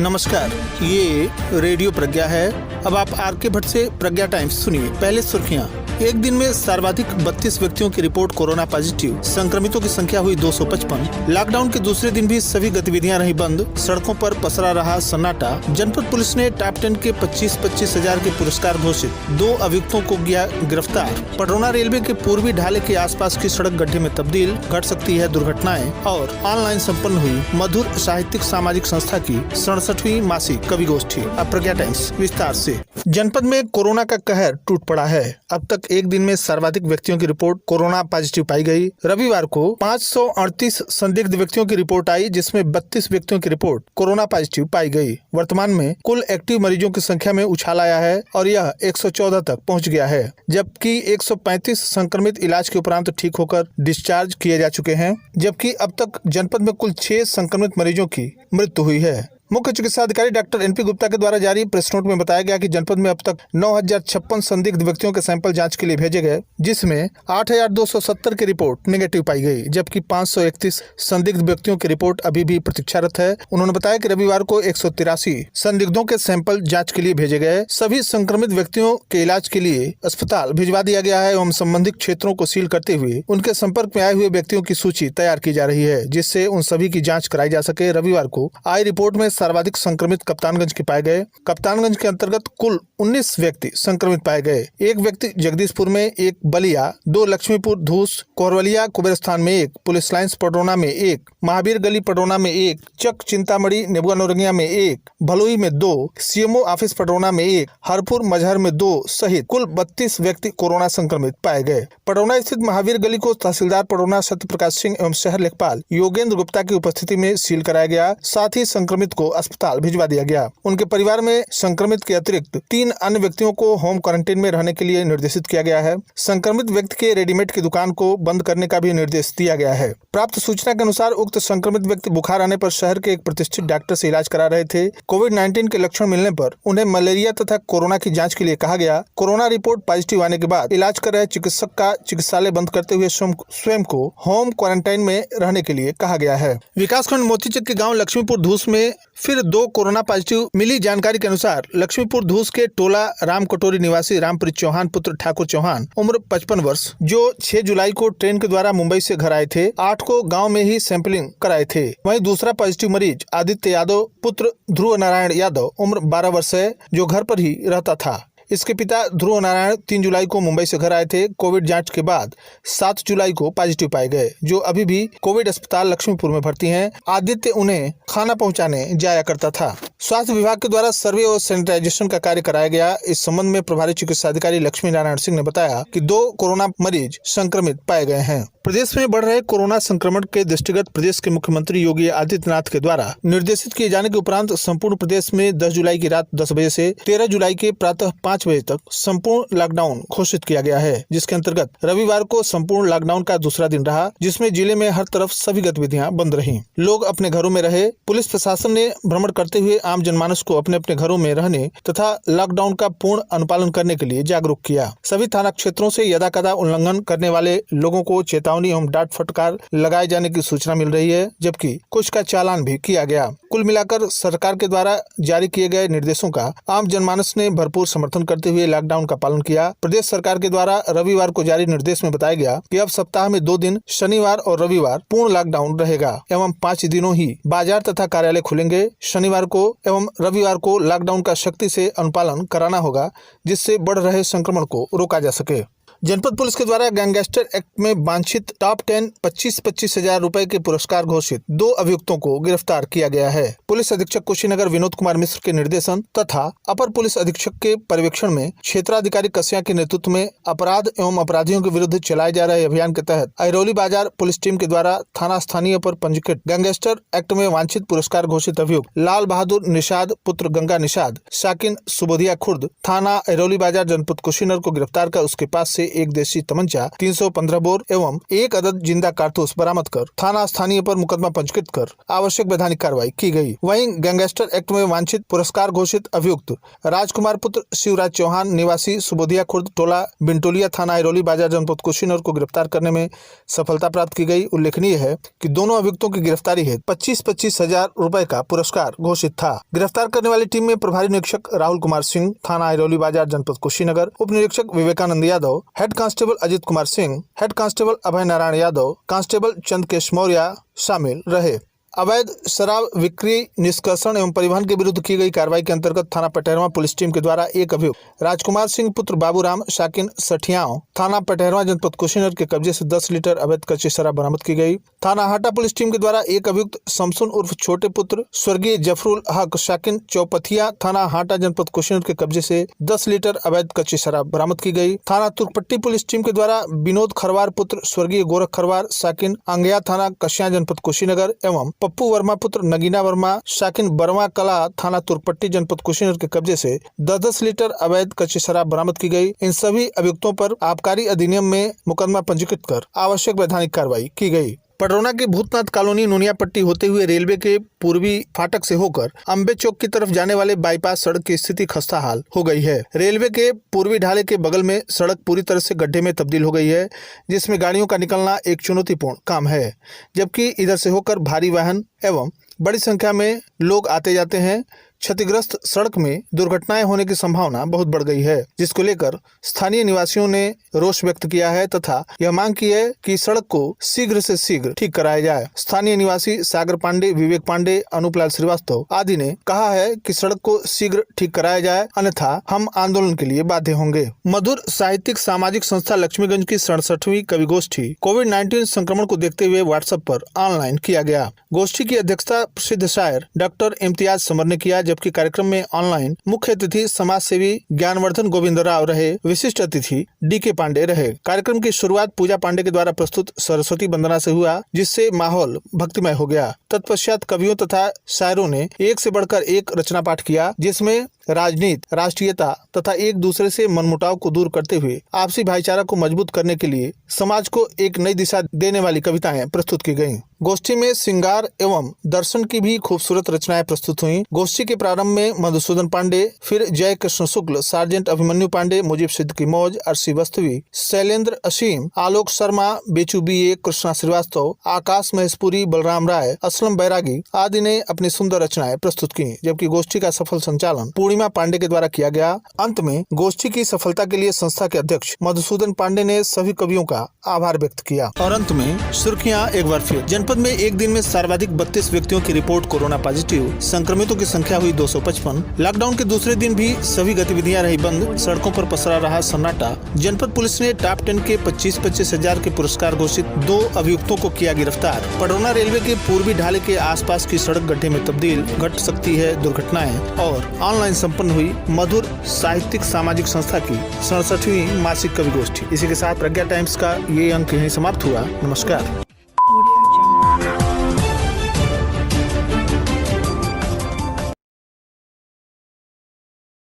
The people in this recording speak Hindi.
नमस्कार, ये रेडियो प्रज्ञा है। अब आप आर.के. भट्ट से प्रज्ञा टाइम्स सुनिए। पहले सुर्खियां। एक दिन में सर्वाधिक 32 व्यक्तियों की रिपोर्ट कोरोना पॉजिटिव, संक्रमितों की संख्या हुई 255। लॉकडाउन के दूसरे दिन भी सभी गतिविधियां रही बंद, सड़कों पर पसरा रहा सन्नाटा। जनपद पुलिस ने टॉप 10 के 25-25 हजार के पुरस्कार घोषित, 2 अभियुक्तों को किया गिरफ्तार। पडरौना रेलवे के पूर्वी ढाले के आसपास की सड़क गड्ढे में तब्दील, घट सकती है दुर्घटनाएं। और ऑनलाइन संपन्न हुई मधुर साहित्यिक सामाजिक संस्था की 67वीं मासिक कवि गोष्ठी। अब प्रज्ञा टाइम्स विस्तार से। जनपद में कोरोना का कहर टूट पड़ा है। अब तक एक दिन में सर्वाधिक व्यक्तियों की रिपोर्ट कोरोना पॉजिटिव पाई गई। रविवार को 538 संदिग्ध व्यक्तियों की रिपोर्ट आई, जिसमें 32 व्यक्तियों की रिपोर्ट कोरोना पॉजिटिव पाई गई। वर्तमान में कुल एक्टिव मरीजों की संख्या में उछाल आया है और यह 114 तक पहुंच गया है, जबकि 135 संक्रमित इलाज के उपरांत ठीक होकर डिस्चार्ज किए जा चुके हैं। जबकि अब तक जनपद में कुल 6 संक्रमित मरीजों की मृत्यु हुई है। मुख्य चिकित्सा अधिकारी डॉक्टर एनपी गुप्ता के द्वारा जारी प्रेस नोट में बताया गया कि जनपद में अब तक 9056 संदिग्ध व्यक्तियों के सैंपल जांच के लिए भेजे गए, जिसमें 8270 की रिपोर्ट नेगेटिव पाई गई, जबकि 531 संदिग्ध व्यक्तियों की रिपोर्ट अभी भी प्रतीक्षारत है। उन्होंने बताया कि रविवार को 183 संदिग्धों के सैंपल जाँच के लिए भेजे गए। सभी संक्रमित व्यक्तियों के इलाज के लिए अस्पताल भिजवा दिया गया है एवं संबंधित क्षेत्रों को सील करते हुए उनके संपर्क में आए हुए व्यक्तियों की सूची तैयार की जा रही है, जिससे उन सभी की जाँच कराई जा सके। रविवार को आई रिपोर्ट में सर्वाधिक संक्रमित कप्तानगंज के पाए गए। कप्तानगंज के अंतर्गत कुल 19 व्यक्ति संक्रमित पाए गए। एक व्यक्ति जगदीशपुर में, एक बलिया, 2 लक्ष्मीपुर धूस, कोहरवलिया कुबेरस्थान में, 1 पुलिस लाइन्स पडरौना में, 1 महावीर गली पडरौना में, 1 चक चिंतामढ़ी नेबुआ नौरंगिया में, 1 भलुई में, 2 सीएमओ ऑफिस पडरौना में, 1 हरपुर मजहर में 2 सहित कुल 32 व्यक्ति कोरोना संक्रमित पाए गए। पडरौना स्थित महावीर गली को तहसीलदार पडरौना सत्य प्रकाश सिंह एवं शहर लेखपाल योगेंद्र गुप्ता की उपस्थिति में सील कराया गया। साथ ही संक्रमित को अस्पताल भिजवा दिया गया। उनके परिवार में संक्रमित के अतिरिक्त 3 अन्य व्यक्तियों को होम क्वारंटाइन में रहने के लिए निर्देशित किया गया है। संक्रमित व्यक्ति के रेडीमेड की दुकान को बंद करने का भी निर्देश दिया गया है। प्राप्त सूचना के अनुसार उक्त संक्रमित व्यक्ति बुखार आने पर शहर के एक प्रतिष्ठित डॉक्टर से इलाज करा रहे थे। कोविड-19 के लक्षण मिलने पर उन्हें मलेरिया तथा कोरोना की जाँच के लिए कहा गया। कोरोना रिपोर्ट पॉजिटिव आने के बाद इलाज कर रहे चिकित्सक का चिकित्सालय बंद करते हुए स्वयं को होम क्वारंटाइन में रहने के लिए कहा गया है। विकासखंड मोतीचक के गाँव लक्ष्मीपुर धूस में फिर 2 कोरोना पॉजिटिव मिली। जानकारी के अनुसार लक्ष्मीपुर धूस के टोला राम कटोरी निवासी रामप्रीत चौहान पुत्र ठाकुर चौहान उम्र 55 वर्ष, जो 6 जुलाई को ट्रेन के द्वारा मुंबई से घर आए थे, 8 को गांव में ही सैंपलिंग कराए थे। वहीं दूसरा पॉजिटिव मरीज आदित्य यादव पुत्र ध्रुव नारायण यादव उम्र 12 वर्ष है, जो घर पर ही रहता था। इसके पिता ध्रुव नारायण 3 जुलाई को मुंबई से घर आए थे। कोविड जांच के बाद 7 जुलाई को पॉजिटिव पाए गए, जो अभी भी कोविड अस्पताल लक्ष्मीपुर में भर्ती हैं। आदित्य उन्हें खाना पहुंचाने जाया करता था। स्वास्थ्य विभाग के द्वारा सर्वे और सैनिटाइजेशन का कार्य कराया गया। इस संबंध में प्रभारी चिकित्सा अधिकारी लक्ष्मी नारायण सिंह ने बताया कि 2 कोरोना मरीज संक्रमित पाए गए हैं। प्रदेश में बढ़ रहे कोरोना संक्रमण के दृष्टिगत प्रदेश के मुख्यमंत्री योगी आदित्यनाथ के द्वारा निर्देशित किए जाने के उपरांत संपूर्ण प्रदेश में 10 जुलाई की रात 10 बजे से 13 जुलाई के प्रातः 5 बजे तक संपूर्ण लॉकडाउन घोषित किया गया है, जिसके अंतर्गत रविवार को संपूर्ण लॉकडाउन का दूसरा दिन रहा, जिसमें जिले में हर तरफ सभी गतिविधियां बंद रहीं। लोग अपने घरों में रहे। पुलिस प्रशासन ने भ्रमण करते हुए आम जनमानस को अपने अपने घरों में रहने तथा लॉकडाउन का पूर्ण अनुपालन करने के लिए जागरूक किया। सभी थाना क्षेत्रों से यदाकदा उल्लंघन करने वाले लोगों को चेतावनी एवं डांट फटकार लगाए जाने की सूचना मिल रही है, जबकि कुछ का चालान भी किया गया। कुल मिलाकर सरकार के द्वारा जारी किए गए निर्देशों का आम जनमानस ने भरपूर समर्थन करते हुए लॉकडाउन का पालन किया। प्रदेश सरकार के द्वारा रविवार को जारी निर्देश में बताया गया कि अब सप्ताह में 2 दिन शनिवार और रविवार पूर्ण लॉकडाउन रहेगा एवं 5 दिनों ही बाजार तथा कार्यालय खुलेंगे। शनिवार को एवं रविवार को लॉकडाउन का सख्ती से अनुपालन कराना होगा, जिससे बढ़ रहे संक्रमण को रोका जा सके। जनपद पुलिस के द्वारा गैंगस्टर एक्ट में वांछित टॉप 10 25-25 हजार रुपए के पुरस्कार घोषित 2 अभियुक्तों को गिरफ्तार किया गया है। पुलिस अधीक्षक कुशीनगर विनोद कुमार मिश्र के निर्देशन तथा अपर पुलिस अधीक्षक के पर्यवेक्षण में क्षेत्राधिकारी कस्या के नेतृत्व में अपराध एवं अपराधियों के विरुद्ध चलाए जा रहे अभियान के तहत अहिरौली बाजार पुलिस टीम के द्वारा थाना स्थानीय पर पंजीकृत गैंगस्टर एक्ट में वांछित पुरस्कार घोषित अभियुक्त लाल बहादुर निषाद पुत्र गंगा निषाद साकिन सुबोधिया खुर्द थाना अहिरौली बाजार जनपद कुशीनगर को गिरफ्तार कर उसके पास से एक देशी तमंचा, 315 बोर एवं 1 अदद जिंदा कारतूस बरामद कर थाना स्थानीय पर मुकदमा पंजीकृत कर आवश्यक वैधानिक कार्रवाई की गई। वहीं गैंगस्टर एक्ट में वांछित पुरस्कार घोषित अभियुक्त राजकुमार पुत्र शिवराज चौहान निवासी सुबोधिया खुर्द टोला बिंटोलिया थाना आइरोली बाजार जनपद कुशीनगर को गिरफ्तार करने में सफलता प्राप्त की गई। उल्लेखनीय है कि दोनों अभियुक्तों की गिरफ्तारी है 25-25 हजार रुपए का पुरस्कार घोषित था। गिरफ्तार करने वाली टीम में प्रभारी निरीक्षक राहुल कुमार सिंह थाना आइरोली बाजार जनपद कुशीनगर, उप निरीक्षक Vivekanand Yadav, head constable Ajit Kumar Singh, head constable Abhay Narayan Yadav, constable Chandrakesh Maurya शामिल रहे। अवैध शराब बिक्री, निष्कर्षण एवं परिवहन के विरुद्ध की गई कार्रवाई के अंतर्गत थाना पटेरवा पुलिस टीम के द्वारा एक अभियुक्त राजकुमार सिंह पुत्र बाबूराम शाकिन सठियाओं थाना पटेरवा जनपद कुशीनगर के कब्जे से 10 लीटर अवैध कच्ची शराब बरामद की गई। थाना हाटा पुलिस टीम के द्वारा एक अभियुक्त शमसुन उर्फ छोटे पुत्र स्वर्गीय जफरुल हक शाकिन चौपथिया थाना हाटा जनपद कुशीनगर के कब्जे से 10 लीटर अवैध कच्ची शराब बरामद की गई। थाना तुर्कपट्टी पुलिस टीम के द्वारा विनोद खरवार पुत्र स्वर्गीय गोरख खरवार शाकिन अंगया थाना कसिया जनपद कुशीनगर एवं पप्पू वर्मा पुत्र नगीना वर्मा शाकिन बरवा कला थाना तुर्कपट्टी जनपद कुशीनगर के कब्जे से 10-10 लीटर अवैध कच्ची शराब बरामद की गई। इन सभी अभियुक्तों पर आबकारी अधिनियम में मुकदमा पंजीकृत कर आवश्यक वैधानिक कार्रवाई की गई। पडरौना के भूतनाथ कॉलोनी नोनियापट्टी होते हुए रेलवे के पूर्वी फाटक से होकर अम्बे चौक की तरफ जाने वाले बाईपास सड़क की स्थिति खस्ता हाल हो गई है। रेलवे के पूर्वी ढाले के बगल में सड़क पूरी तरह से गड्ढे में तब्दील हो गई है, जिसमें गाड़ियों का निकलना एक चुनौतीपूर्ण काम है, जबकि इधर से होकर भारी वाहन एवं बड़ी संख्या में लोग आते जाते हैं। क्षतिग्रस्त सड़क में दुर्घटनाएं होने की संभावना बहुत बढ़ गई है, जिसको लेकर स्थानीय निवासियों ने रोष व्यक्त किया है तथा यह मांग की है कि सड़क को शीघ्र से शीघ्र ठीक कराया जाए। स्थानीय निवासी सागर पांडे, विवेक पांडे, अनूपलाल श्रीवास्तव आदि ने कहा है कि सड़क को शीघ्र ठीक कराया जाए, अन्यथा हम आंदोलन के लिए बाध्य होंगे। मधुर साहित्यिक सामाजिक संस्था लक्ष्मीगंज की 67वीं कवि गोष्ठी कोविड-19 संक्रमण को देखते हुए व्हाट्सएप पर ऑनलाइन किया गया। गोष्ठी की अध्यक्षता प्रसिद्ध शायर डॉक्टर इम्तियाज समर ने किया, जबकि कार्यक्रम में ऑनलाइन मुख्य अतिथि समाज सेवी ज्ञानवर्धन गोविंद राव रहे, विशिष्ट अतिथि डीके पांडे रहे। कार्यक्रम की शुरुआत पूजा पांडे के द्वारा प्रस्तुत सरस्वती वंदना से हुआ, जिससे माहौल भक्तिमय हो गया। तत्पश्चात कवियों तथा शायरों ने एक से बढ़कर एक रचना पाठ किया, जिसमें राजनीति, राष्ट्रीयता तथा एक दूसरे से मनमुटाव को दूर करते हुए आपसी भाईचारा को मजबूत करने के लिए समाज को एक नई दिशा देने वाली कविताएं प्रस्तुत की गयी। गोष्ठी में श्रृंगार एवं दर्शन की भी खूबसूरत रचनाएं प्रस्तुत हुई। गोष्ठी के प्रारंभ में मधुसूदन पांडे, फिर जय कृष्ण शुक्ल, सार्जेंट अभिमन्यु पांडे, मुजीब सिद्दीकी मौज, अर्शी वस्तवी, शैलेंद्र असीम, आलोक शर्मा, बेचू बीए, कृष्णा श्रीवास्तव, आकाश महेशपुरी, बलराम राय, असलम बैरागी आदि ने अपनी सुंदर रचनाएं प्रस्तुत की, जबकि गोष्ठी का सफल संचालन पूर्णिमा पांडे के द्वारा किया गया। अंत में गोष्ठी की सफलता के लिए संस्था के अध्यक्ष मधुसूदन पांडे ने सभी कवियों का आभार व्यक्त किया। और अंत में सुर्खियां एक बार फिर। जनपद में एक दिन में सर्वाधिक 32 व्यक्तियों की रिपोर्ट कोरोना पॉजिटिव, संक्रमितों की संख्या हुई 255। लॉकडाउन के दूसरे दिन भी सभी गतिविधियां रही बंद, सड़कों पर पसरा रहा सन्नाटा। जनपद पुलिस ने टॉप 10 के 25-25 हजार के पुरस्कार घोषित 2 अभियुक्तों को किया गिरफ्तार। पडरौना रेलवे के पूर्वी ढाले के आसपास की सड़क गड्ढे में तब्दील, घट सकती है दुर्घटनाएं। और ऑनलाइन संपन्न हुई मधुर साहित्यिक सामाजिक संस्था की 67वीं मासिक कवि गोष्ठी। इसी के साथ प्रज्ञा टाइम्स का ये अंक यहीं समाप्त हुआ। नमस्कार।